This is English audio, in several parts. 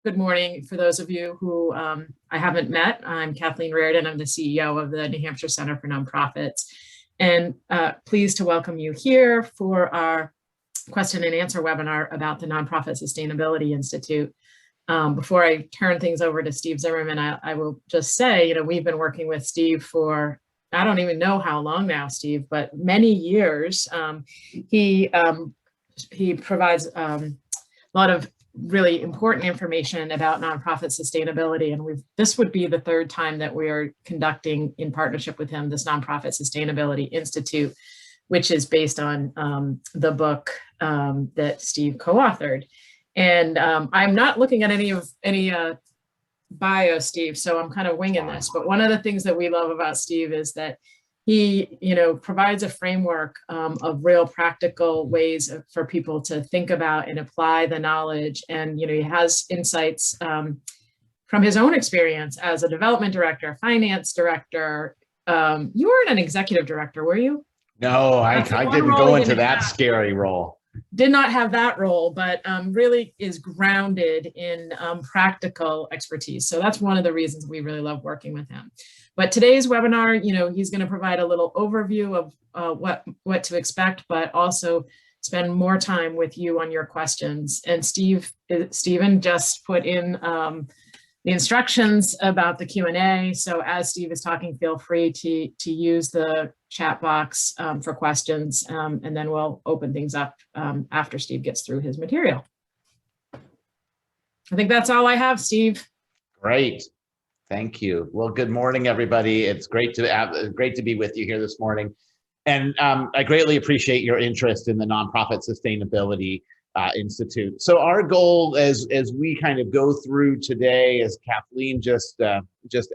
Good morning. For those of you who I haven't met, I'm Kathleen Reardon. I'm the CEO of the New Hampshire Center for Nonprofits, and pleased to welcome you here for our question and answer webinar about the Nonprofit Sustainability Institute. Before I turn things over to Steve Zimmerman, I will just say, we've been working with Steve for, I don't even know how long now, Steve, but many years. He provides a lot of really important information about nonprofit sustainability. And this would be the third time that we are conducting, in partnership with him, this Nonprofit Sustainability Institute, which is based on the book that Steve co-authored. And I'm not looking at any bio, Steve, so I'm kind of winging this. But one of the things that we love about Steve is that he, provides a framework of real practical ways for people to think about and apply the knowledge. And, he has insights from his own experience as a development director, finance director. You weren't an executive director, were you? No, I didn't go into that scary role. Did not have that role, but really is grounded in practical expertise. So that's one of the reasons we really love working with him. But today's webinar, he's going to provide a little overview of what to expect, but also spend more time with you on your questions. And Stephen just put in the instructions about the Q&A. So as Steve is talking, feel free to use the chat box for questions, and then we'll open things up after Steve gets through his material. I think that's all I have, Steve. Great. Thank you. Well, good morning, everybody. It's great to be with you here this morning. And I greatly appreciate your interest in the Nonprofit Sustainability Institute. So our goal as we kind of go through today, as Kathleen just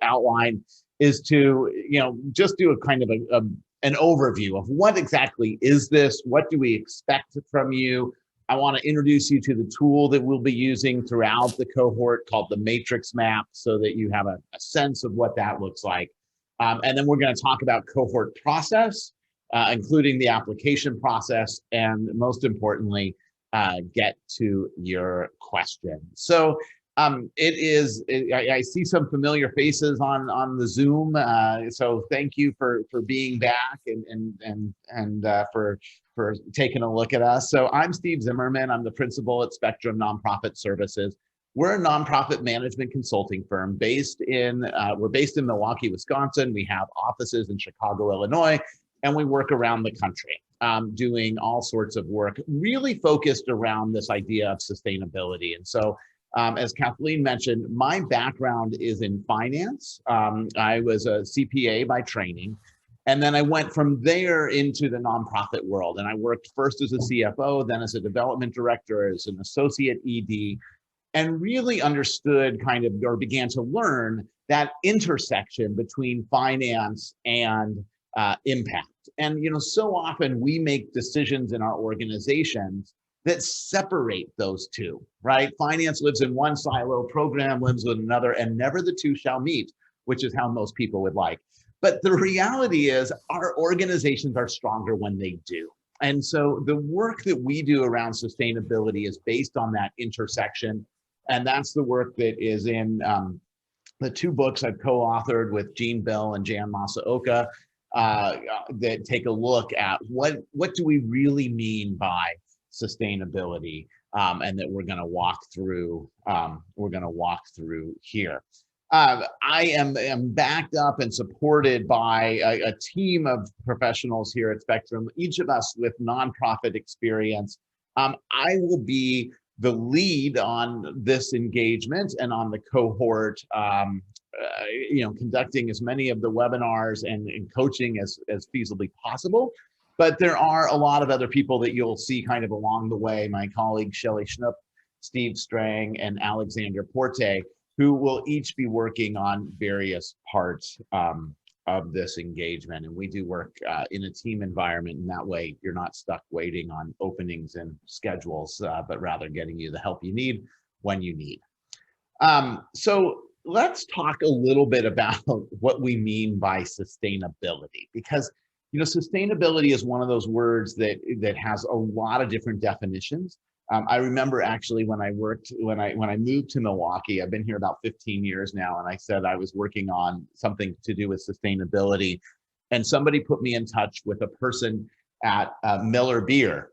outlined, is to just do a kind of an overview of what exactly is this, what do we expect from you. I want to introduce you to the tool that we'll be using throughout the cohort called the Matrix Map, so that you have a sense of what that looks like. And then we're going to talk about cohort process, including the application process, and most importantly, get to your question. So I see some familiar faces on the Zoom. So thank you for being back and for taking a look at us. So I'm Steve Zimmerman. I'm the principal at Spectrum Nonprofit Services. We're a nonprofit management consulting firm we're based in Milwaukee, Wisconsin. We have offices in Chicago, Illinois, and we work around the country, doing all sorts of work, really focused around this idea of sustainability. And so, as Kathleen mentioned, my background is in finance. I was a CPA by training, and then I went from there into the nonprofit world. And I worked first as a CFO, then as a development director, as an associate ED, and really understood or began to learn that intersection between finance and impact. And so often we make decisions in our organizations that separate those two, right? Finance lives in one silo, program lives in another, and never the two shall meet, which is how most people would like. But the reality is our organizations are stronger when they do. And so the work that we do around sustainability is based on that intersection. And that's the work that is in the two books I've co-authored with Gene Bill and Jan Masaoka, that take a look at what do we really mean by sustainability, and that we're going to walk through. Here. I am backed up and supported by a team of professionals here at Spectrum, each of us with nonprofit experience. I will be the lead on this engagement and on the cohort, conducting as many of the webinars and coaching as feasibly possible. But there are a lot of other people that you'll see kind of along the way, my colleagues Shelley Schnupp, Steve Strang, and Alexander Porte, who will each be working on various parts of this engagement. And we do work in a team environment, and that way you're not stuck waiting on openings and schedules, but rather getting you the help you need when you need. So let's talk a little bit about what we mean by sustainability, because sustainability is one of those words that has a lot of different definitions. I remember actually when I moved to Milwaukee, I've been here about 15 years now, and I said I was working on something to do with sustainability, and somebody put me in touch with a person at Miller Beer,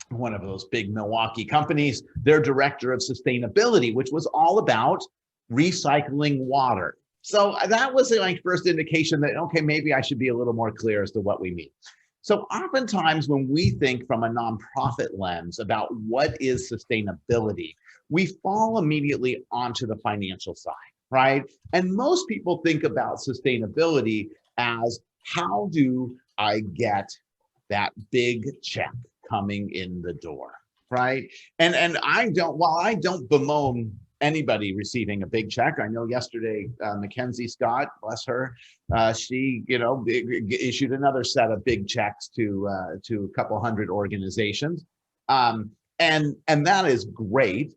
one of those big Milwaukee companies, their director of sustainability, which was all about recycling water. So that was my first indication that, okay, maybe I should be a little more clear as to what we mean. So oftentimes when we think from a nonprofit lens about what is sustainability, we fall immediately onto the financial side, right? And most people think about sustainability as, how do I get that big check coming in the door, right? And while I don't bemoan anybody receiving a big check. I know yesterday, Mackenzie Scott, bless her, she, issued another set of big checks to a couple hundred organizations. And that is great.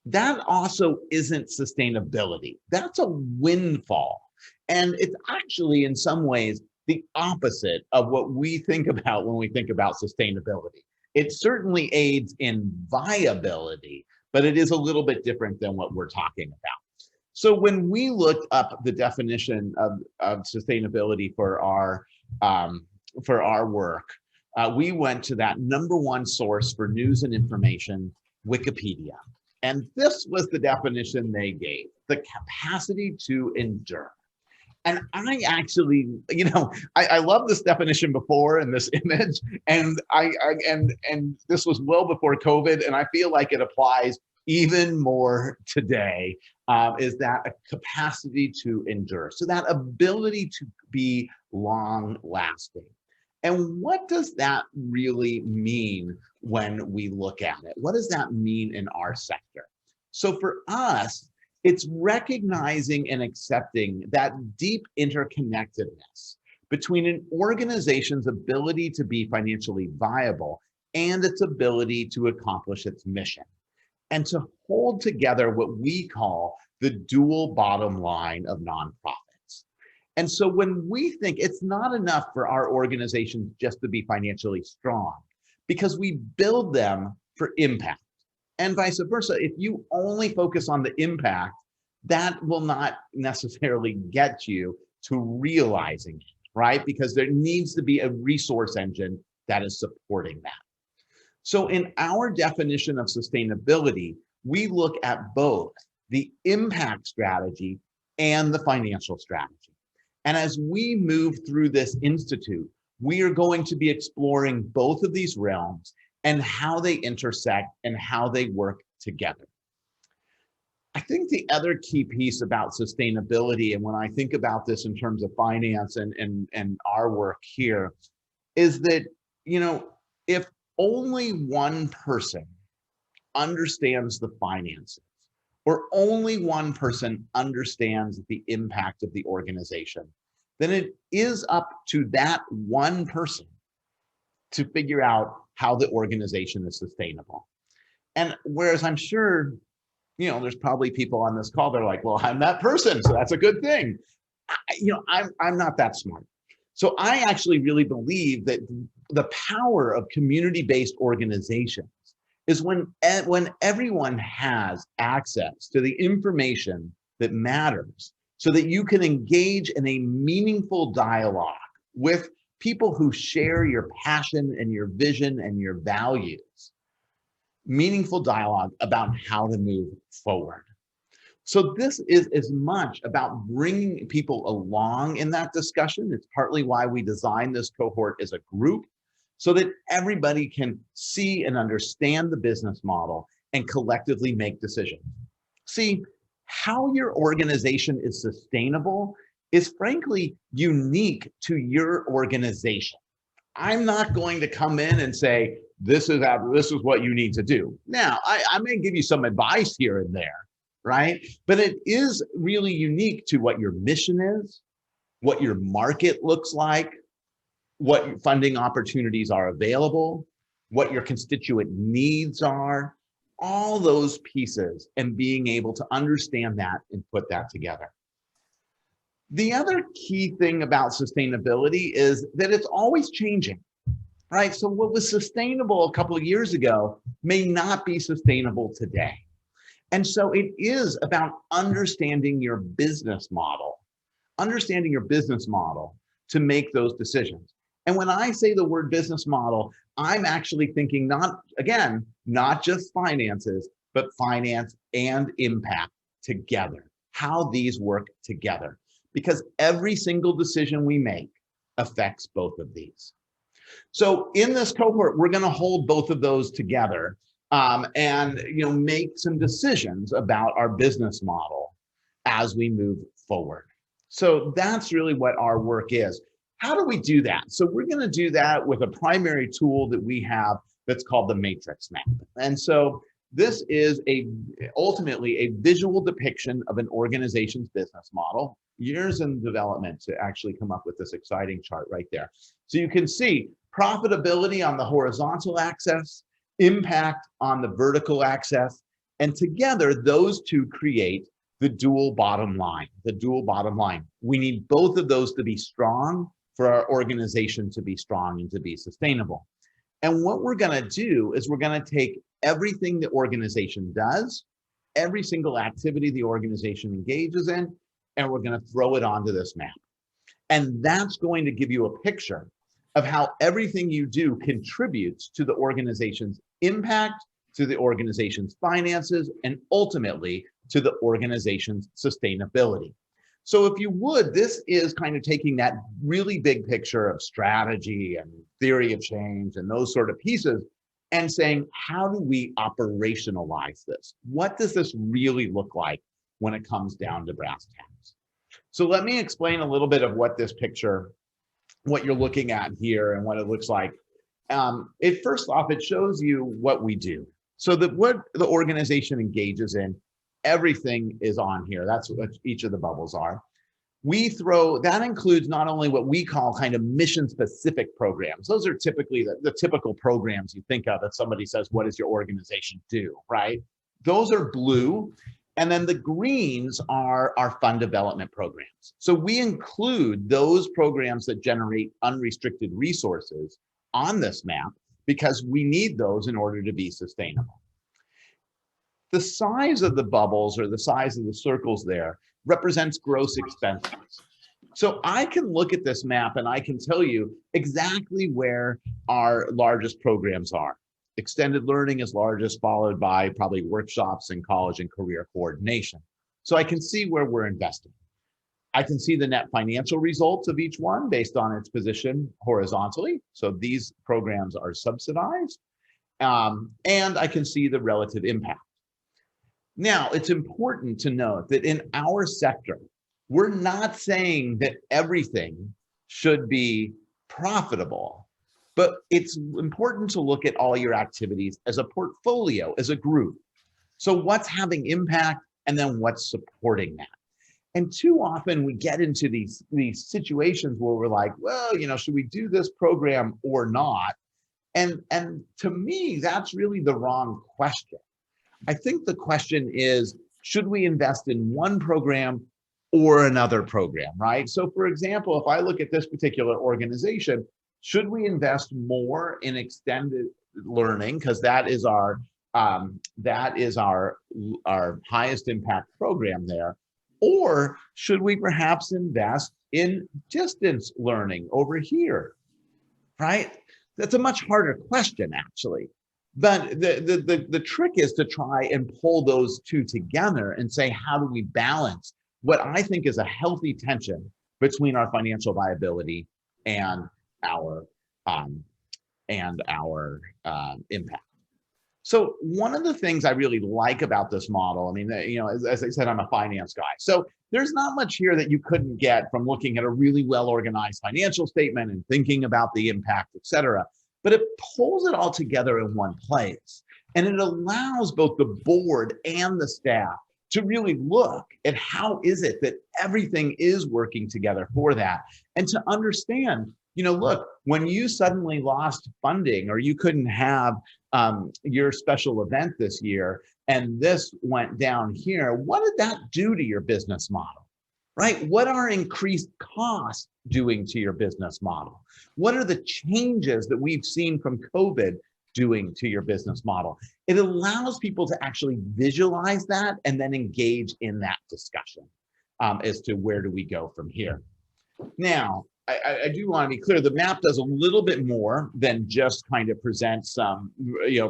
That also isn't sustainability. That's a windfall. And it's actually in some ways the opposite of what we think about when we think about sustainability. It certainly aids in viability, but it is a little bit different than what we're talking about. So when we looked up the definition of sustainability for our work, we went to that #1 source for news and information, Wikipedia. And this was the definition they gave: the capacity to endure. And I actually, I love this definition before and this image, and and this was well before COVID, and I feel like it applies even more today. Is that a capacity to endure? So that ability to be long lasting. And what does that really mean when we look at it? What does that mean in our sector? So for us, it's recognizing and accepting that deep interconnectedness between an organization's ability to be financially viable and its ability to accomplish its mission, and to hold together what we call the dual bottom line of nonprofits. And so when we think it's not enough for our organizations just to be financially strong, because we build them for impact, and vice versa. If you only focus on the impact, that will not necessarily get you to realizing it, right? Because there needs to be a resource engine that is supporting that. So in our definition of sustainability, we look at both the impact strategy and the financial strategy. And as we move through this institute, we are going to be exploring both of these realms and how they intersect and how they work together. I think the other key piece about sustainability, and when I think about this in terms of finance and our work here, is that, if only one person understands the finances, or only one person understands the impact of the organization, then it is up to that one person to figure out how the organization is sustainable. And whereas I'm sure, there's probably people on this call that are like, well, I'm that person, so that's a good thing. I'm not that smart. So I actually really believe that the power of community-based organizations is when everyone has access to the information that matters, so that you can engage in a meaningful dialogue with people who share your passion and your vision and your values. Meaningful dialogue about how to move forward. So this is as much about bringing people along in that discussion. It's partly why we designed this cohort as a group, so that everybody can see and understand the business model and collectively make decisions. See, how your organization is sustainable is frankly unique to your organization. I'm not going to come in and say, this is what you need to do. Now, I may give you some advice here and there, right? But it is really unique to what your mission is, what your market looks like, what funding opportunities are available, what your constituent needs are, all those pieces, and being able to understand that and put that together. The other key thing about sustainability is that it's always changing. right? So what was sustainable a couple of years ago may not be sustainable today. And so it is about understanding your business model, to make those decisions. And when I say the word business model, I'm actually thinking not just finances, but finance and impact together, how these work together, because every single decision we make affects both of these. So in this cohort, we're going to hold both of those together and make some decisions about our business model as we move forward. So that's really what our work is. How do we do that? So we're going to do that with a primary tool that we have that's called the matrix map. And so this is ultimately a visual depiction of an organization's business model. Years in development to actually come up with this exciting chart right there. So you can see profitability on the horizontal axis, impact on the vertical axis, and together those two create the dual bottom line. We need both of those to be strong for our organization to be strong and to be sustainable. And what we're going to do is we're going to take everything the organization does, every single activity the organization engages in, and we're going to throw it onto this map. And that's going to give you a picture of how everything you do contributes to the organization's impact, to the organization's finances, and ultimately to the organization's sustainability. So if you would, this is kind of taking that really big picture of strategy and theory of change and those sort of pieces and saying, how do we operationalize this? What does this really look like when it comes down to brass tacks? So let me explain a little bit of what this picture, what you're looking at here and what it looks like. First off, it shows you what we do. So what the organization engages in, everything is on here. That's what each of the bubbles are. That includes not only what we call kind of mission specific programs. Those are typically the typical programs you think of if somebody says, what does your organization do, right? Those are blue. And then the greens are our fund development programs. So we include those programs that generate unrestricted resources on this map because we need those in order to be sustainable. The size of the bubbles or the size of the circles there represents gross expenses. So I can look at this map and I can tell you exactly where our largest programs are. Extended learning is largest, followed by probably workshops and college and career coordination. So I can see where we're investing. I can see the net financial results of each one based on its position horizontally. So these programs are subsidized. And I can see the relative impact. Now, it's important to note that in our sector, we're not saying that everything should be profitable, but it's important to look at all your activities as a portfolio, as a group. So what's having impact and then what's supporting that? And too often we get into these situations where we're like, well, should we do this program or not? And to me, that's really the wrong question. I think the question is, should we invest in one program or another program, right? So for example, if I look at this particular organization, should we invest more in extended learning because that is our highest impact program there? Or should we perhaps invest in distance learning over here, right? That's a much harder question, actually. But the trick is to try and pull those two together and say, how do we balance what I think is a healthy tension between our financial viability and our impact? So one of the things I really like about this model, I mean, as I said, I'm a finance guy. So there's not much here that you couldn't get from looking at a really well-organized financial statement and thinking about the impact, et cetera. But it pulls it all together in one place. And it allows both the board and the staff to really look at how is it that everything is working together for that. And to understand, look, when you suddenly lost funding or you couldn't have your special event this year and this went down here, what did that do to your business model? right? What are increased costs doing to your business model? What are the changes that we've seen from COVID doing to your business model? It allows people to actually visualize that and then engage in that discussion as to where do we go from here. Now, I do want to be clear, the map does a little bit more than just kind of present some,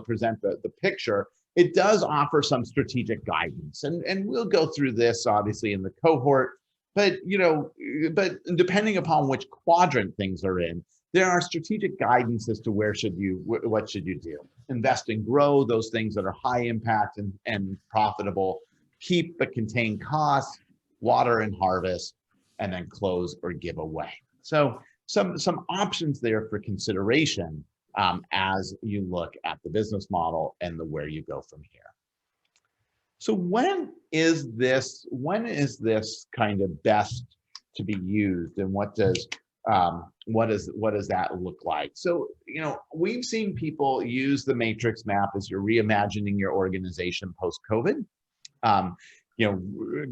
present the picture. It does offer some strategic guidance, and we'll go through this obviously in the cohort, but depending upon which quadrant things are in, there are strategic guidance as to what should you do. Invest and grow those things that are high impact and profitable, keep but contain costs, water and harvest, and then close or give away. So some options there for consideration as you look at the business model and where you go from here. So when is this kind of best to be used, and what does that look like? So, we've seen people use the matrix map as you're reimagining your organization post-COVID,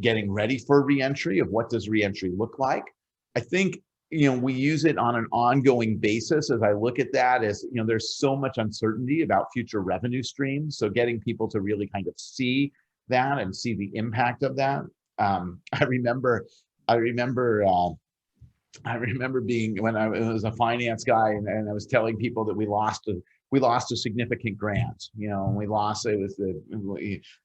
getting ready for reentry, of what does reentry look like. I think, we use it on an ongoing basis. As I look at that, as there's so much uncertainty about future revenue streams. So getting people to really kind of see that and see the impact of that. I remember being, when I was a finance guy, and I was telling people that we lost a significant grant, and we lost, it was the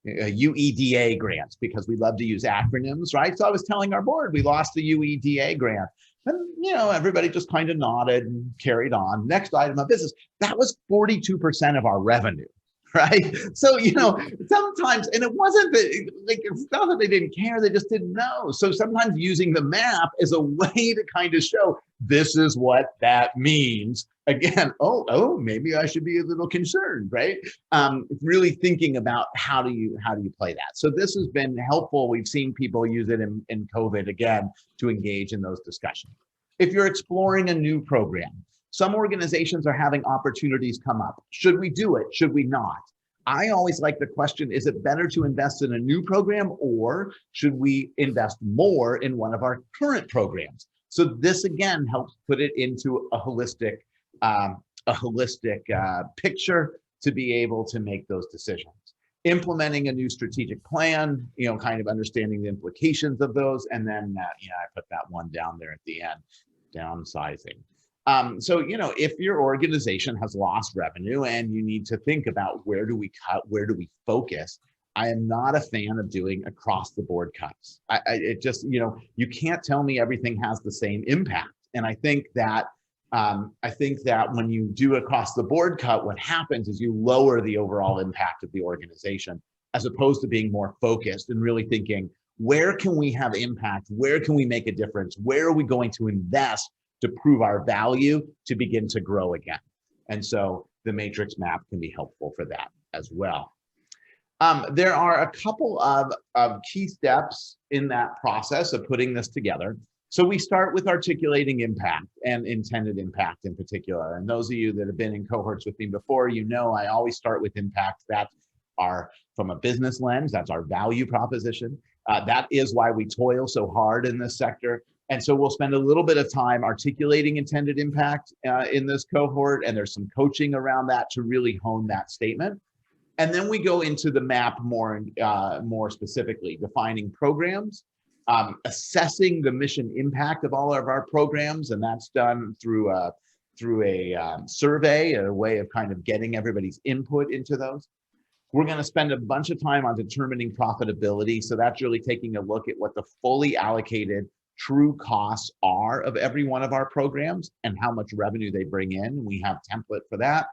UEDA grant, because we love to use acronyms, right? So I was telling our board, we lost the UEDA grant. And, everybody just kind of nodded and carried on. Next item of business, that was 42% of our revenue. Right. So, sometimes, and it wasn't that, it's not that they didn't care, they just didn't know. So sometimes using the map is a way to kind of show this is what that means. Again, maybe I should be a little concerned, right? Really thinking about how do you play that. So this has been helpful. We've seen people use it in COVID again to engage in those discussions. If you're exploring a new program, some organizations are having opportunities come up. Should we do it? Should we not? I always like the question, is it better to invest in a new program, or should we invest more in one of our current programs? So this again helps put it into a holistic picture to be able to make those decisions. Implementing a new strategic plan, kind of understanding the implications of those. And then, I put that one down there at the end, downsizing. So, if your organization has lost revenue and you need to think about where do we cut, where do we focus, I am not a fan of doing across the board cuts. It just, you can't tell me everything has the same impact. And I think that when you do across the board cut, what happens is you lower the overall impact of the organization, as opposed to being more focused and really thinking, where can we have impact? Where can we make a difference? Where are we going to invest to prove our value to begin to grow again? And so the matrix map can be helpful for that as well. There are a couple of key steps in that process of putting this together. So we start with articulating impact and intended impact in particular. And those of you that have been in cohorts with me before, I always start with impact that are from a business lens. That's our value proposition. That is why we toil so hard in this sector. And so we'll spend a little bit of time articulating intended impact in this cohort, and there's some coaching around that to really hone that statement. And then we go into the map more specifically, defining programs, assessing the mission impact of all of our programs, and that's done through a survey, a way of kind of getting everybody's input into those. We're going to spend a bunch of time on determining profitability. So that's really taking a look at what the fully allocated true costs are of every one of our programs and how much revenue they bring in. We have a template for that.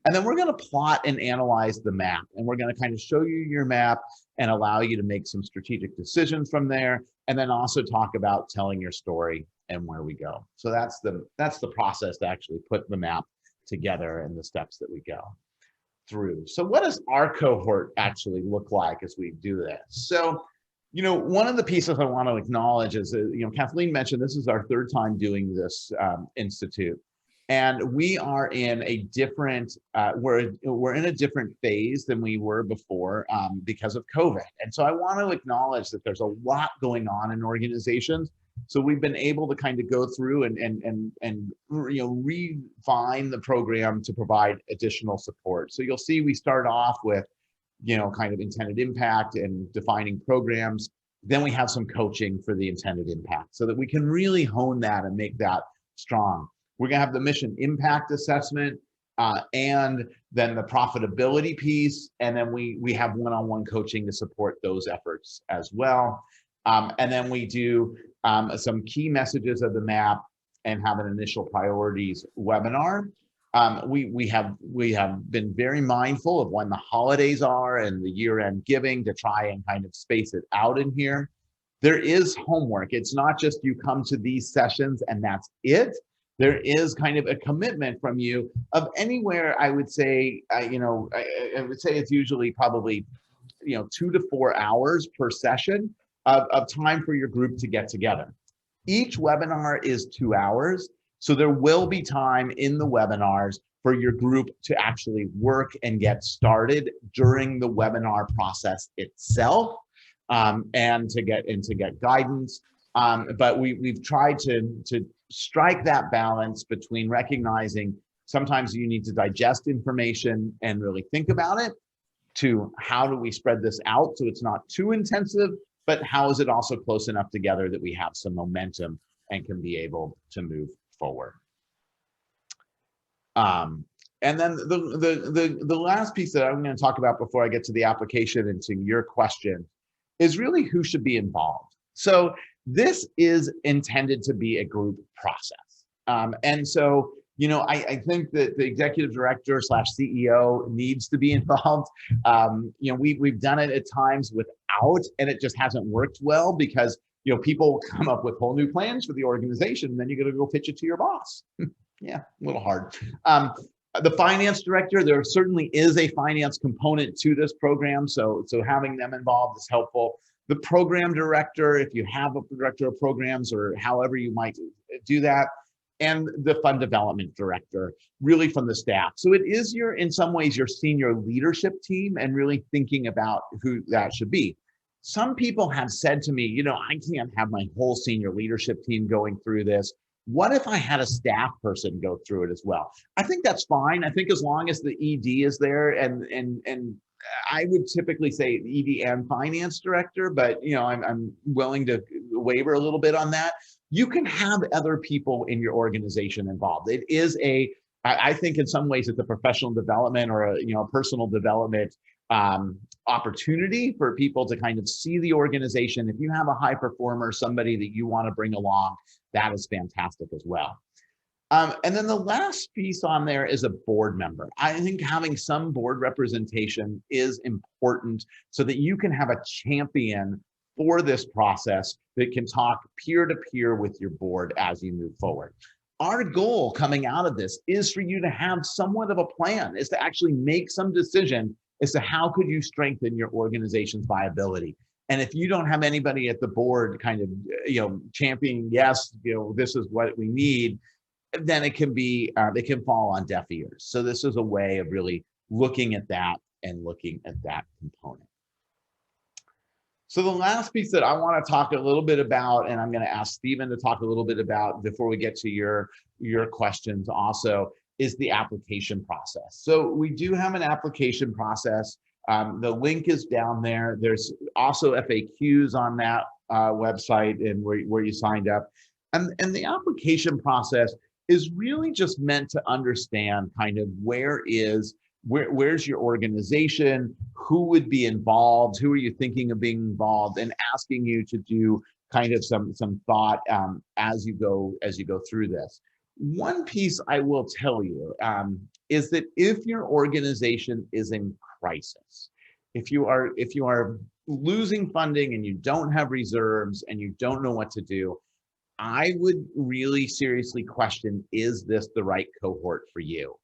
And then we're going to plot and analyze the map. And we're going to kind of show you your map and allow you to make some strategic decisions from there. And then also talk about telling your story and where we go. So that's the process to actually put the map together and the steps that we go through. So what does our cohort actually look like as we do this? So, one of the pieces I want to acknowledge is, Kathleen mentioned this is our third time doing this institute. And we are in a different, we're in a different phase than we were before because of COVID. And so I want to acknowledge that there's a lot going on in organizations. So we've been able to kind of go through and refine the program to provide additional support. So you'll see we start off with, kind of intended impact and defining programs. Then we have some coaching for the intended impact so that we can really hone that and make that strong. We're going to have the mission impact assessment and then the profitability piece. And then we have one-on-one coaching to support those efforts as well. And then we do some key messages of the map and have an initial priorities webinar. We have been very mindful of when the holidays are and the year-end giving to try and kind of space it out in here. There is homework. It's not just you come to these sessions and that's it. There is kind of a commitment from you of anywhere, I would say, I would say it's usually probably, 2 to 4 hours per session of time for your group to get together. Each webinar is 2 hours. So there will be time in the webinars for your group to actually work and get started during the webinar process itself and to get guidance. But we've tried to strike that balance between recognizing sometimes you need to digest information and really think about it, to how do we spread this out so it's not too intensive, but how is it also close enough together that we have some momentum and can be able to move forward. And then the last piece that I'm going to talk about before I get to the application and to your question is really who should be involved. So this is intended to be a group process. And so, I think that the executive director / CEO needs to be involved. We've done it at times without, and it just hasn't worked well because, people come up with whole new plans for the organization, and then you got to go pitch it to your boss. Yeah, a little hard. The finance director, there certainly is a finance component to this program. So having them involved is helpful. The program director, if you have a director of programs or however you might do that, and the fund development director, really from the staff. So it is in some ways, your senior leadership team and really thinking about who that should be. Some people have said to me, I can't have my whole senior leadership team going through this. What if I had a staff person go through it as well? I think that's fine. I think as long as the ED is there and I would typically say ED and finance director, but I'm willing to waver a little bit on that. You can have other people in your organization involved. It is I think in some ways it's a professional development or a personal development opportunity for people to kind of see the organization. If you have a high performer, somebody that you want to bring along, that is fantastic as well. And then the last piece on there is a board member. I think having some board representation is important so that you can have a champion for this process that can talk peer-to-peer with your board as you move forward. Our goal coming out of this is for you to have somewhat of a plan, is to actually make some decision as to how could you strengthen your organization's viability. And if you don't have anybody at the board kind of, championing, yes, this is what we need, then it can fall on deaf ears. So this is a way of really looking at that and looking at that component. So the last piece that I want to talk a little bit about, and I'm going to ask Stephen to talk a little bit about before we get to your questions also, is the application process. So we do have an application process. The link is down there. There's also FAQs on that website and where you signed up. And the application process is really just meant to understand kind of where's your organization, who would be involved, who are you thinking of being involved, and asking you to do kind of some thought as you go through this. One piece I will tell you is that if your organization is in crisis, if you are losing funding and you don't have reserves and you don't know what to do, I would really seriously question, is this the right cohort for you?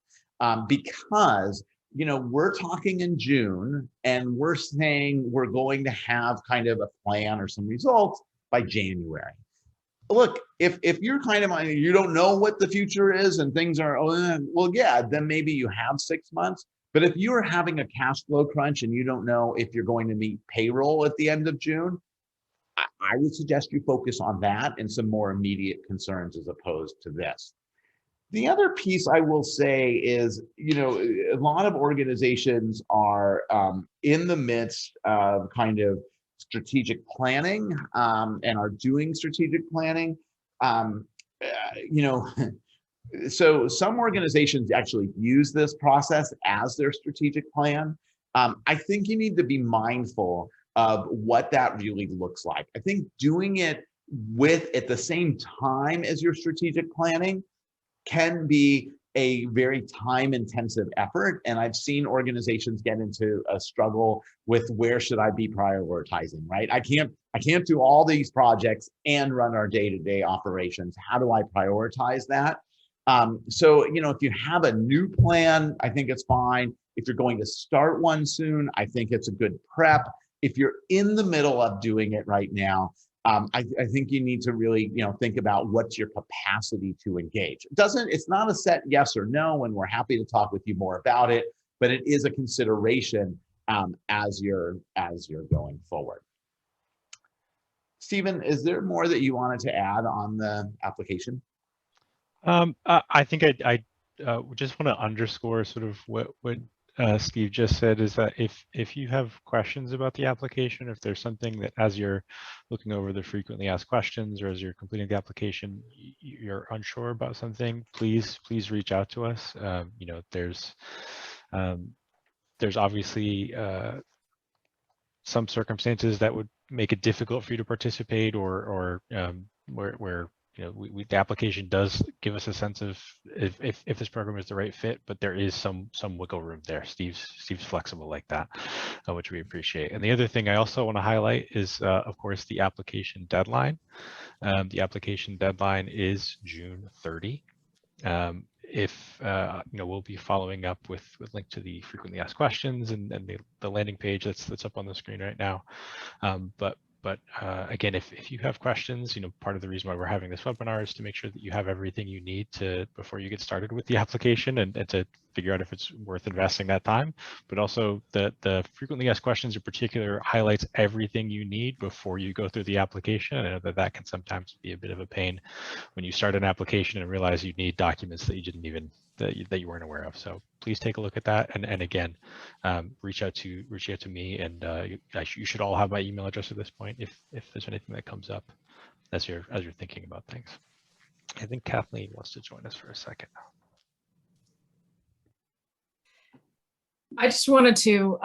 Because, we're talking in June and we're saying we're going to have kind of a plan or some results by January. look, if you're kind of, you don't know what the future is and things are, well, yeah, then maybe you have 6 months. But if you're having a cash flow crunch and you don't know if you're going to meet payroll at the end of June, I would suggest you focus on that and some more immediate concerns as opposed to this. The other piece I will say is, a lot of organizations are in the midst of kind of strategic planning and are doing strategic planning. Um, you know, so some organizations actually use this process as their strategic plan. I think you need to be mindful of what that really looks like. I think doing it at the same time as your strategic planning can be a very time intensive effort. And I've seen organizations get into a struggle with where should I be prioritizing, right? I can't do all these projects and run our day-to-day operations. How do I prioritize that? So, if you have a new plan, I think it's fine. If you're going to start one soon, I think it's a good prep. If you're in the middle of doing it right now, I think you need to really, think about what's your capacity to engage. It's not a set yes or no, and we're happy to talk with you more about it, but it is a consideration as you're going forward. Stephen, is there more that you wanted to add on the application? I think I just want to underscore sort of what Steve just said, is that if you have questions about the application, if there's something that as you're looking over the frequently asked questions or as you're completing the application, you're unsure about something, please reach out to us. There's obviously some circumstances that would make it difficult for you to participate, or where the application does give us a sense of if this program is the right fit, but there is some wiggle room there. Steve's flexible like that, which we appreciate. And the other thing I also want to highlight is, of course, the application deadline. The application deadline is June 30. We'll be following up with link to the frequently asked questions and the landing page that's up on the screen right now. But again, if you have questions, part of the reason why we're having this webinar is to make sure that you have everything you need before you get started with the application and to figure out if it's worth investing that time. But also the frequently asked questions in particular highlights everything you need before you go through the application. I know that can sometimes be a bit of a pain when you start an application and realize you need documents that you didn't even that you weren't aware of. So please take a look at that, and again, reach out to me, and you should all have my email address at this point if there's anything that comes up as you're thinking about things. I think Kathleen wants to join us for a second. I just wanted to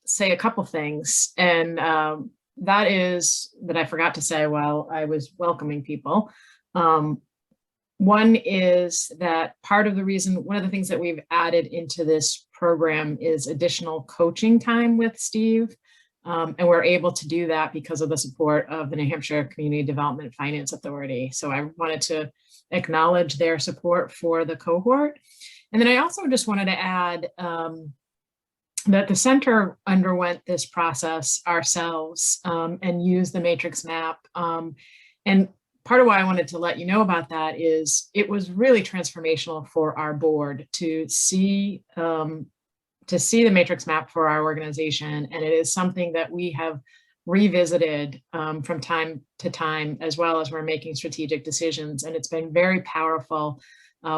say a couple things, and that is that I forgot to say while I was welcoming people. One is that one of the things that we've added into this program is additional coaching time with Steve. And we're able to do that because of the support of the New Hampshire Community Development Finance Authority. So I wanted to acknowledge their support for the cohort. And then I also just wanted to add that the center underwent this process ourselves and used the matrix map. And part of why I wanted to let you know about that is it was really transformational for our board to see the matrix map for our organization. And it is something that we have revisited from time to time, as well as we're making strategic decisions. And it's been very powerful.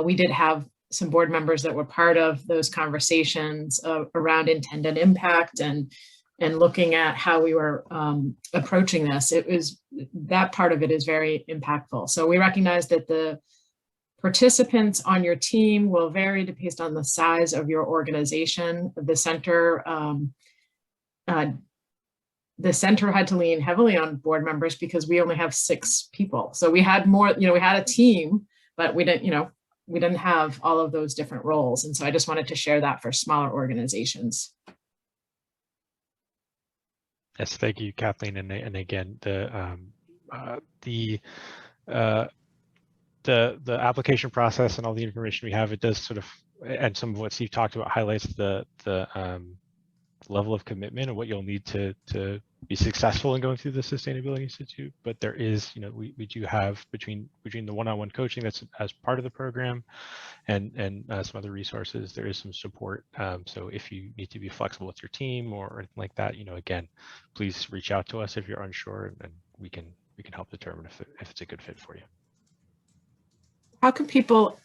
We did have some board members that were part of those conversations around intended impact and looking at how we were approaching this. That part of it is very impactful. So we recognize that the participants on your team will vary based on the size of your organization. The center had to lean heavily on board members because we only have 6 people. So we had more, we had a team, but we didn't have all of those different roles. And so I just wanted to share that for smaller organizations. Yes, thank you, Kathleen. And again, the application process and all the information we have, it does sort of, and some of what Steve talked about highlights the level of commitment and what you'll need to be successful in going through the Sustainability Institute. But there is, we do have between the one-on-one coaching that's as part of the program and some other resources, there is some support. So if you need to be flexible with your team or anything like that, again, please reach out to us if you're unsure, and we can help determine if it's a good fit for you. How can people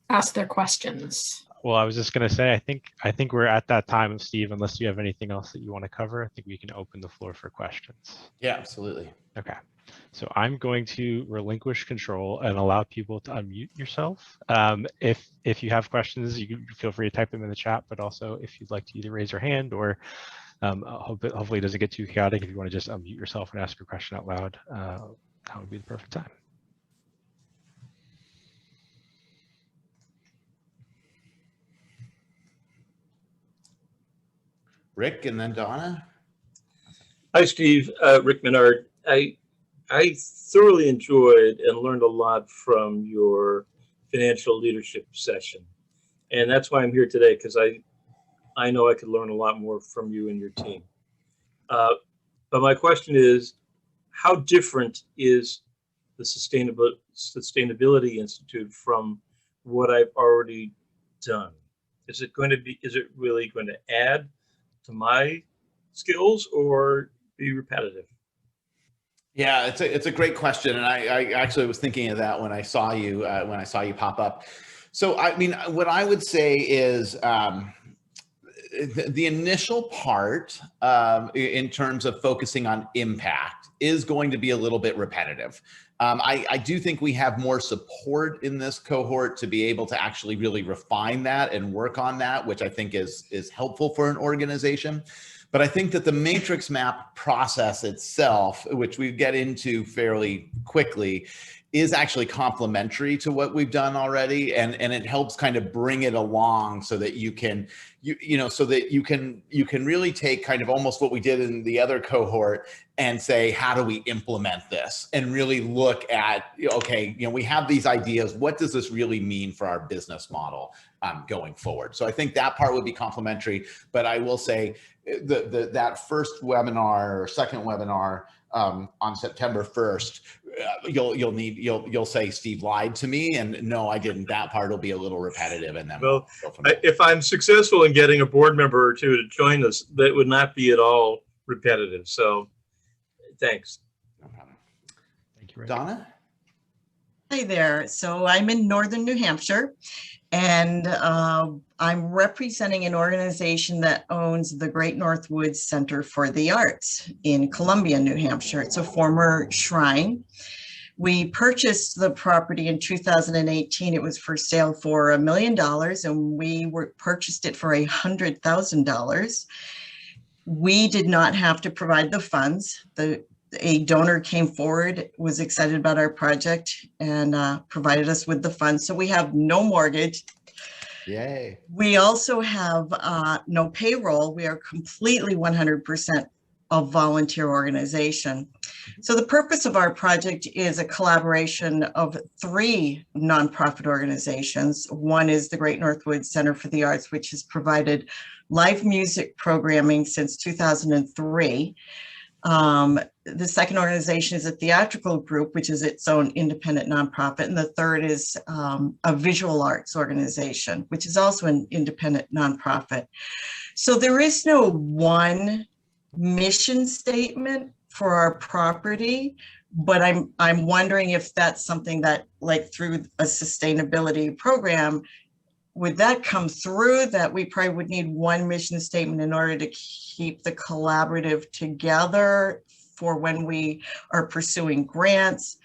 ask their questions? Well, I was just going to say, I think we're at that time, Steve, unless you have anything else that you want to cover. I think we can open the floor for questions. Yeah, absolutely. Okay. So I'm going to relinquish control and allow people to unmute yourself. If you have questions, you can feel free to type them in the chat, but also if you'd like to either raise your hand or hopefully it doesn't get too chaotic. If you want to just unmute yourself and ask your question out loud, that would be the perfect time. Rick and then Donna. Hi, Steve. Rick Menard. I thoroughly enjoyed and learned a lot from your financial leadership session. And that's why I'm here today, because I know I could learn a lot more from you and your team. But my question is, how different is the Sustainability Institute from what I've already done? Is it really going to add to my skills or be repetitive? Yeah, it's a great question, and I actually was thinking of that when I saw you pop up. So I mean, what I would say is the initial part in terms of focusing on impact is going to be a little bit repetitive. I do think we have more support in this cohort to be able to actually really refine that and work on that, which I think is helpful for an organization. But I think that the matrix map process itself, which we get into fairly quickly, is actually complementary to what we've done already, and it helps kind of bring it along so that you can really take kind of almost what we did in the other cohort and say, how do we implement this, and really look at, okay, we have these ideas, what does this really mean for our business model going forward? So I think that part would be complementary, but I will say that first webinar or second webinar on September 1st, you'll say Steve lied to me, and no, I didn't. That part will be a little repetitive, and then well, we'll go from there. If I'm successful in getting a board member or two to join us, that would not be at all repetitive. So, thanks. No problem. Thank you, Rick. Donna? Hi there. So I'm in northern New Hampshire, and I'm representing an organization that owns the Great North Woods Center for the Arts in Columbia, New Hampshire. It's a former shrine. We purchased the property in 2018. It was for sale for $1 million, and we purchased it for $100,000. We did not have to provide the funds. A donor came forward, was excited about our project, and provided us with the funds. So we have no mortgage. Yay. We also have no payroll. We are completely 100% a volunteer organization. So the purpose of our project is a collaboration of 3 nonprofit organizations. One is the Great North Woods Center for the Arts, which has provided live music programming since 2003. The second organization is a theatrical group, which is its own independent nonprofit. And the third is a visual arts organization, which is also an independent nonprofit. So there is no one mission statement for our property, but I'm wondering if that's something that, like, through a sustainability program, would that come through, that we probably would need one mission statement in order to keep the collaborative together for when we are pursuing grants,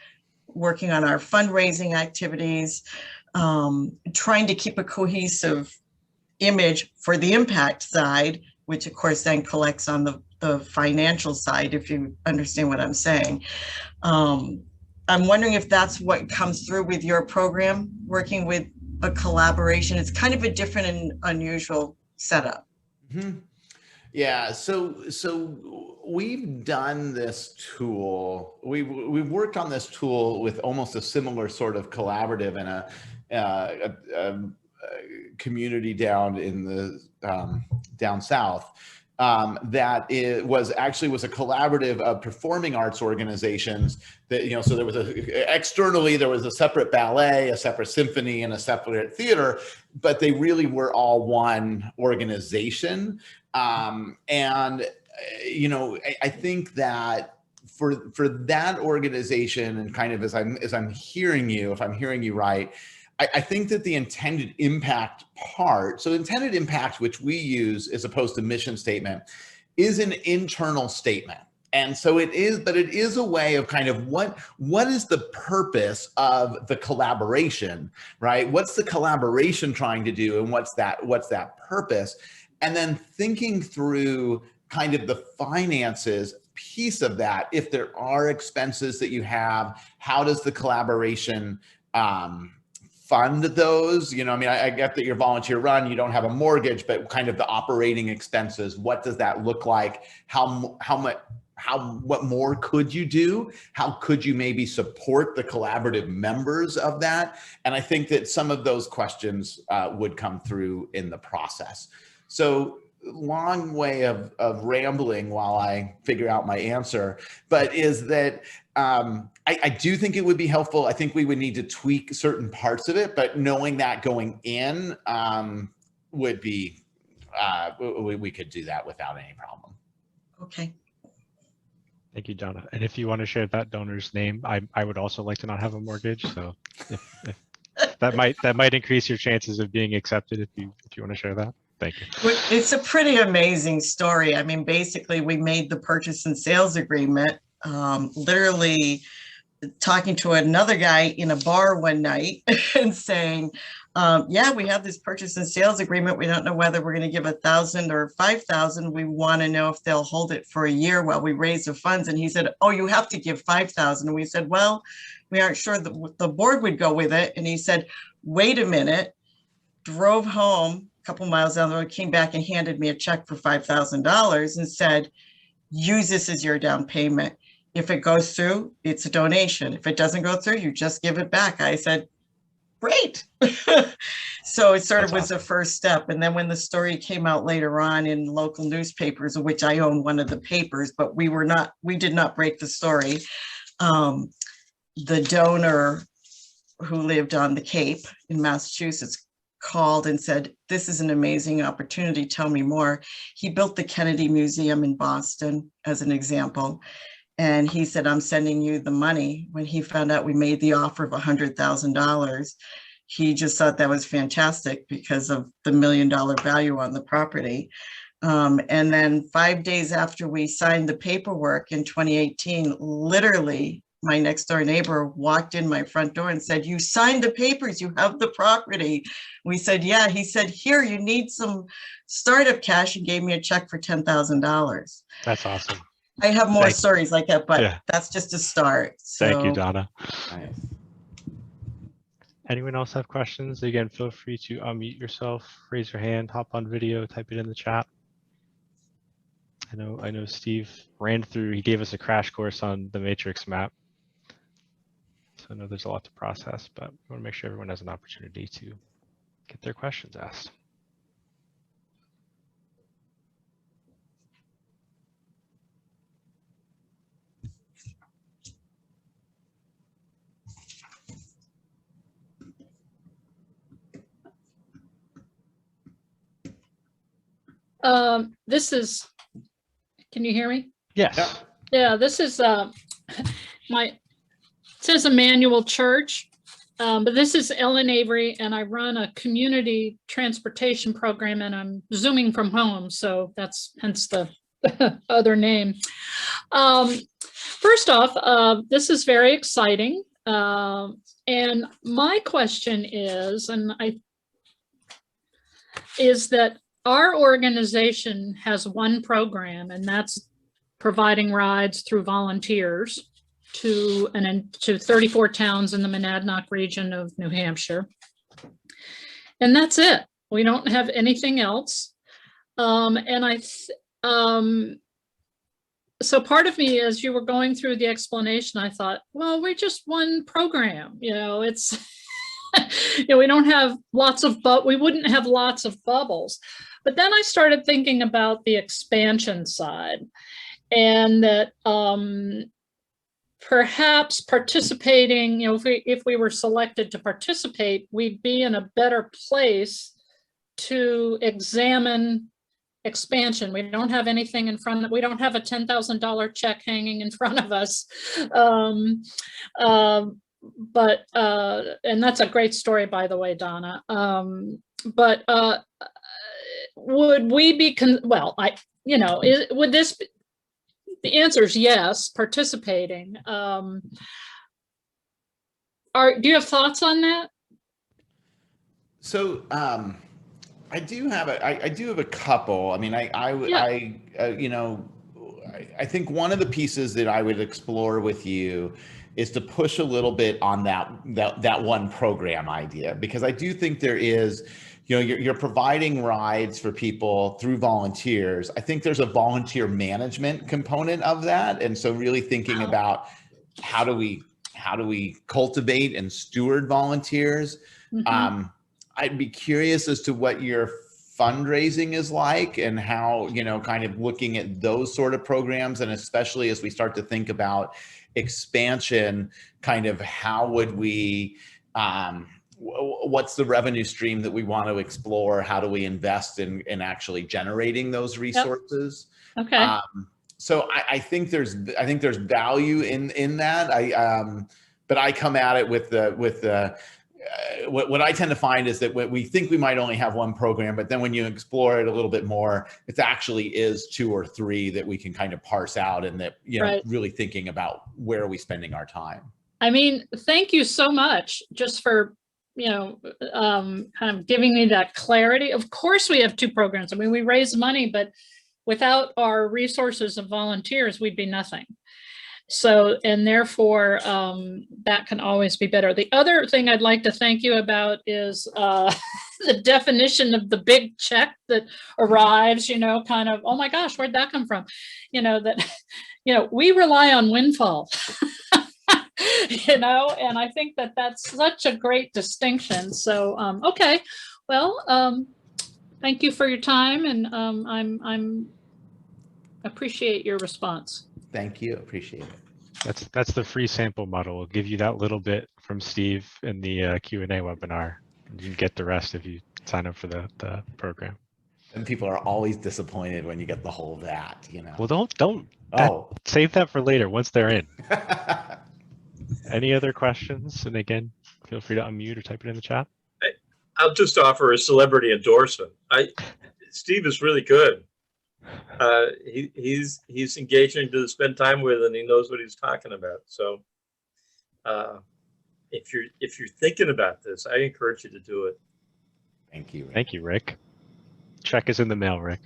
working on our fundraising activities, trying to keep a cohesive image for the impact side, which of course then collects on the financial side, if you understand what I'm saying. I'm wondering if that's what comes through with your program, working with a collaboration. It's kind of a different and unusual setup. Mm-hmm. Yeah, so we've done this tool. We've worked on this tool with almost a similar sort of collaborative and a community down in the down south. that it was a collaborative of performing arts organizations that, you know, so there was externally, there was a separate ballet, a separate symphony, and a separate theater, but they really were all one organization. You know, I think that for that organization, and kind of as I'm hearing you, if I'm hearing you right, I think that the intended impact part, so intended impact, which we use as opposed to mission statement, is an internal statement. And so it is, but it is a way of kind of what is the purpose of the collaboration, right? What's the collaboration trying to do, and what's that purpose? And then thinking through kind of the finances piece of that. If there are expenses that you have, how does the collaboration fund those? You know, I mean, I get that you're volunteer run, you don't have a mortgage, but kind of the operating expenses, what does that look like? What more could you do? How could you maybe support the collaborative members of that? And I think that some of those questions would come through in the process. So long way of rambling while I figure out my answer, but is that I do think it would be helpful. I think we would need to tweak certain parts of it, but knowing that going in would be, we could do that without any problem. Okay. Thank you, Donna. And if you want to share that donor's name, I would also like to not have a mortgage. So if that might increase your chances of being accepted if you want to share that. Thank you. It's a pretty amazing story. I mean, basically, we made the purchase and sales agreement, literally talking to another guy in a bar one night and saying, yeah, we have this purchase and sales agreement. We don't know whether we're going to give 1,000 or 5,000. We want to know if they'll hold it for a year while we raise the funds. And he said, oh, you have to give 5,000. And we said, well, we aren't sure that the board would go with it. And he said, wait a minute, drove home a couple miles down the road, came back and handed me a check for $5,000 and said, use this as your down payment. If it goes through, it's a donation. If it doesn't go through, you just give it back. I said, great. So it sort of was the first step. And then when the story came out later on in local newspapers, of which I own one of the papers, but we did not break the story. The donor who lived on the Cape in Massachusetts called and said, this is an amazing opportunity. Tell me more. He built the Kennedy Museum in Boston as an example. And he said, I'm sending you the money. When he found out we made the offer of $100,000, he just thought that was fantastic because of the $1 million value on the property. And then 5 days after we signed the paperwork in 2018, literally my next door neighbor walked in my front door and said, you signed the papers, you have the property. We said, yeah. He said, here, you need some startup cash, and gave me a check for $10,000. That's awesome. I have more stories like that, but yeah, that's just a start. So. Thank you, Donna. Nice. Anyone else have questions? Again, feel free to unmute yourself, raise your hand, hop on video, type it in the chat. I know Steve ran through, he gave us a crash course on the matrix map. So I know there's a lot to process, but we want to make sure everyone has an opportunity to get their questions asked. This is, can you hear me? Yes. Yeah, this is it says Emmanuel Church, but this is Ellen Avery, and I run a community transportation program, and I'm Zooming from home, so that's hence the other name. First off, this is very exciting, and my question is, that our organization has one program, and that's providing rides through volunteers to 34 towns in the Monadnock region of New Hampshire. And that's it. We don't have anything else. So part of me, as you were going through the explanation, I thought, well, we're just one program, it's, we don't have lots of, we wouldn't have lots of bubbles. But then I started thinking about the expansion side, and that perhaps participating, if we were selected to participate, we'd be in a better place to examine expansion. We don't have anything in front of, we don't have a $10,000 check hanging in front of us. But and that's a great story, by the way, Donna. But would we be, would this be, the answer is yes, participating. Do you have thoughts on that? So I do have a couple. I mean, I think one of the pieces that I would explore with you is to push a little bit on that one program idea, because I do think there is, you're providing rides for people through volunteers. I think there's a volunteer management component of that. And so really thinking about how do we cultivate and steward volunteers? Mm-hmm. I'd be curious as to what your fundraising is like and how, kind of looking at those sort of programs. And especially as we start to think about expansion, kind of how would we, what's the revenue stream that we want to explore? How do we invest in actually generating those resources? Yep. Okay. So I think there's value in that. But I come at it with what I tend to find is that we think we might only have one program, but then when you explore it a little bit more, it actually is 2 or 3 that we can kind of parse out, and that, right, really thinking about where are we spending our time. I mean, thank you so much just for, kind of giving me that clarity. Of course we have 2 programs. I mean, we raise money, but without our resources of volunteers, we'd be nothing. So, and therefore, that can always be better. The other thing I'd like to thank you about is the definition of the big check that arrives, kind of, oh my gosh, where'd that come from? We rely on windfall, and I think that that's such a great distinction. So, okay, well, thank you for your time, and I'm appreciate your response. Thank you. Appreciate it. That's the free sample model. We'll give you that little bit from Steve in the Q&A webinar. You can get the rest if you sign up for the program. And people are always disappointed when you get the whole that, Well, don't. Save that for later once they're in. Any other questions? And again, feel free to unmute or type it in the chat. I'll just offer a celebrity endorsement. Steve is really good. He's engaging to spend time with, and he knows what he's talking about. So if you're thinking about this, I encourage you to do it. Thank you. Thank you, Rick. Check is in the mail, Rick.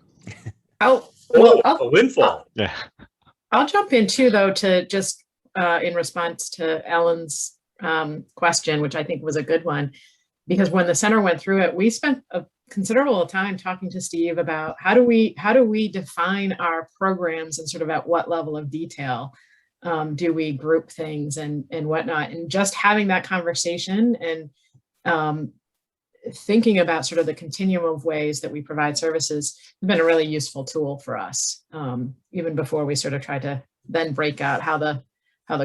A windfall. Yeah. I'll jump in too, though, to just in response to Ellen's question, which I think was a good one, because when the center went through it, we spent a considerable time talking to Steve about how do we define our programs and sort of at what level of detail do we group things and whatnot, and just having that conversation and thinking about sort of the continuum of ways that we provide services has been a really useful tool for us, even before we sort of try to then break out how the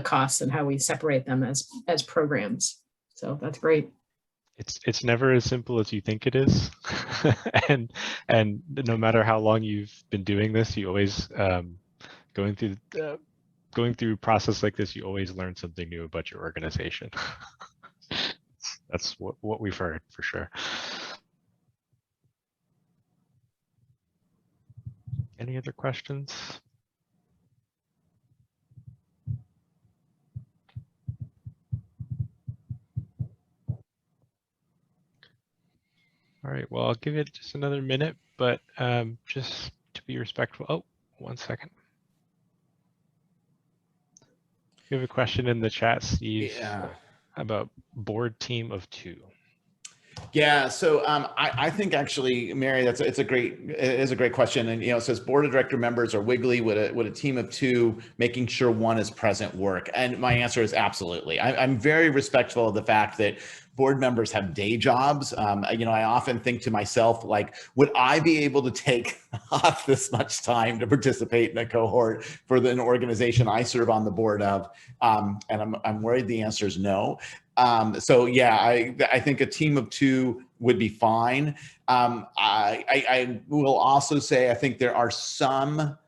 costs and how we separate them as programs. So that's great. It's never as simple as you think it is, and no matter how long you've been doing this, you always going through a process like this, you always learn something new about your organization. That's what we've heard for sure. Any other questions? All right, well, I'll give it just another minute, but just to be respectful. Oh, 1 second. You have a question in the chat, Steve, about board team of 2. Yeah, so I think actually, Mary, it is a great question, and it says board of director members are wiggly. Would a team of 2 making sure one is present work? And my answer is absolutely. I'm very respectful of the fact that board members have day jobs. You know, I often think to myself, like, would I be able to take off this much time to participate in a cohort for an organization I serve on the board of? And I'm worried the answer is no. So yeah, I think a team of 2 would be fine. I will also say, I think there are some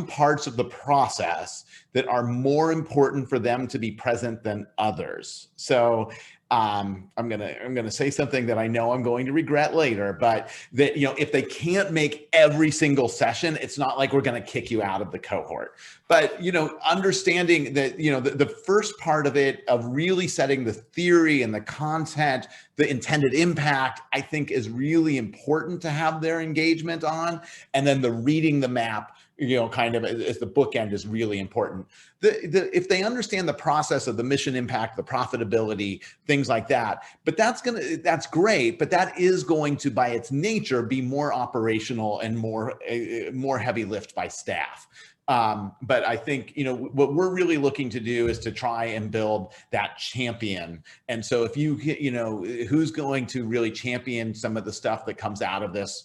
parts of the process that are more important for them to be present than others. So I'm gonna say something that I know I'm going to regret later, but that, you know, if they can't make every single session, it's not like we're going to kick you out of the cohort. But, you know, understanding that, you know, the first part of it, of really setting the theory and the content, the intended impact, I think is really important to have their engagement on. And then the reading the map, you know, kind of as the bookend is really important. If they understand the process of the mission impact, the profitability, things like that, but that's great, but that is going to, by its nature, be more operational and more heavy lift by staff. But I think, you know, what we're really looking to do is to try and build that champion. And so if you know, who's going to really champion some of the stuff that comes out of this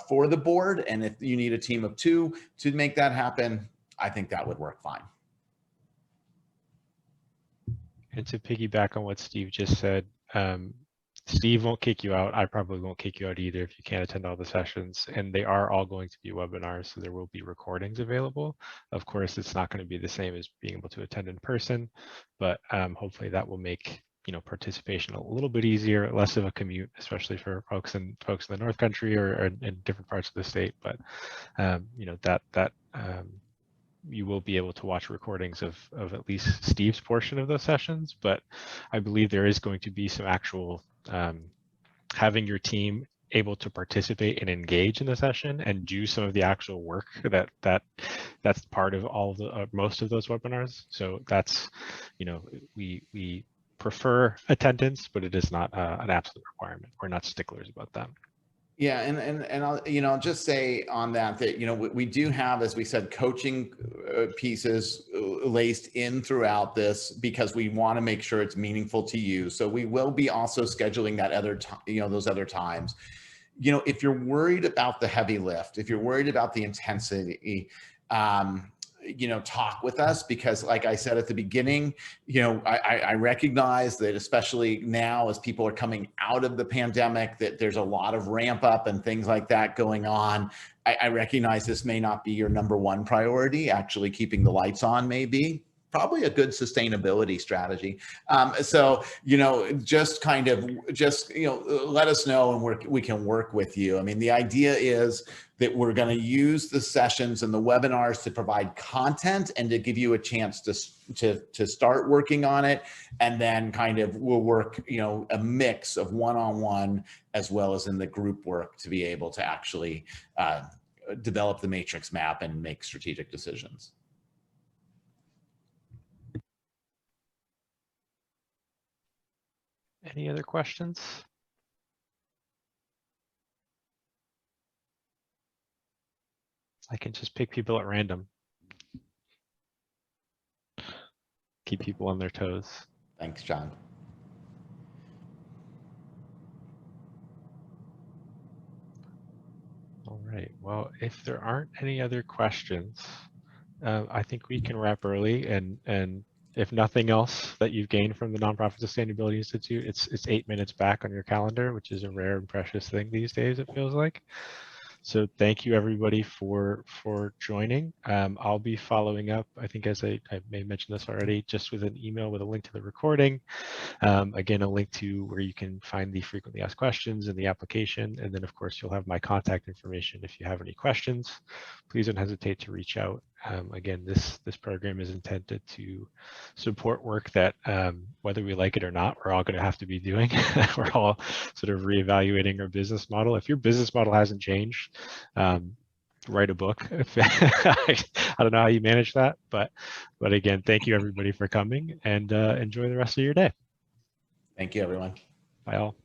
for the board, and if you need a team of 2 to make that happen, I think that would work fine. And to piggyback on what Steve just said, Steve won't kick you out. I probably won't kick you out either if you can't attend all the sessions, and they are all going to be webinars, so there will be recordings available. Of course, it's not going to be the same as being able to attend in person, but hopefully that will make, you know, participation a little bit easier, less of a commute, especially for folks in the North Country or in different parts of the state. But you know, that you will be able to watch recordings of at least Steve's portion of those sessions. But I believe there is going to be some actual having your team able to participate and engage in the session and do some of the actual work that's part of all of the most of those webinars. So that's, you know, we prefer attendance, but it is not an absolute requirement. We're not sticklers about that. Yeah, and I'll, you know, just say on that, you know, we do have, as we said, coaching pieces laced in throughout this because we want to make sure it's meaningful to you. So we will be also scheduling that those other times. You know, if you're worried about the heavy lift, if you're worried about the intensity, you know, talk with us, because like I said at the beginning, you know, I recognize that especially now as people are coming out of the pandemic, that there's a lot of ramp up and things like that going on. I recognize this may not be your #1 priority. Actually keeping the lights on may be probably a good sustainability strategy. So, you know, just you know, let us know and we can work with you. I mean, the idea is that we're going to use the sessions and the webinars to provide content and to give you a chance to start working on it. And then kind of we'll work, you know, a mix of one-on-one as well as in the group work to be able to actually develop the matrix map and make strategic decisions. Any other questions? I can just pick people at random. Keep people on their toes. Thanks, John. All right. Well, if there aren't any other questions, I think we can wrap early. And if nothing else that you've gained from the Nonprofit Sustainability Institute, it's 8 minutes back on your calendar, which is a rare and precious thing these days, it feels like. So thank you everybody for joining. I'll be following up, I think, as I may mention this already, just with an email with a link to the recording. Again, a link to where you can find the frequently asked questions in the application. And then of course, you'll have my contact information. If you have any questions, please don't hesitate to reach out. Again, this program is intended to support work that, whether we like it or not, we're all going to have to be doing. We're all sort of reevaluating our business model. If your business model hasn't changed, write a book. I don't know how you manage that, but again, thank you everybody for coming, and enjoy the rest of your day. Thank you, everyone. Bye all.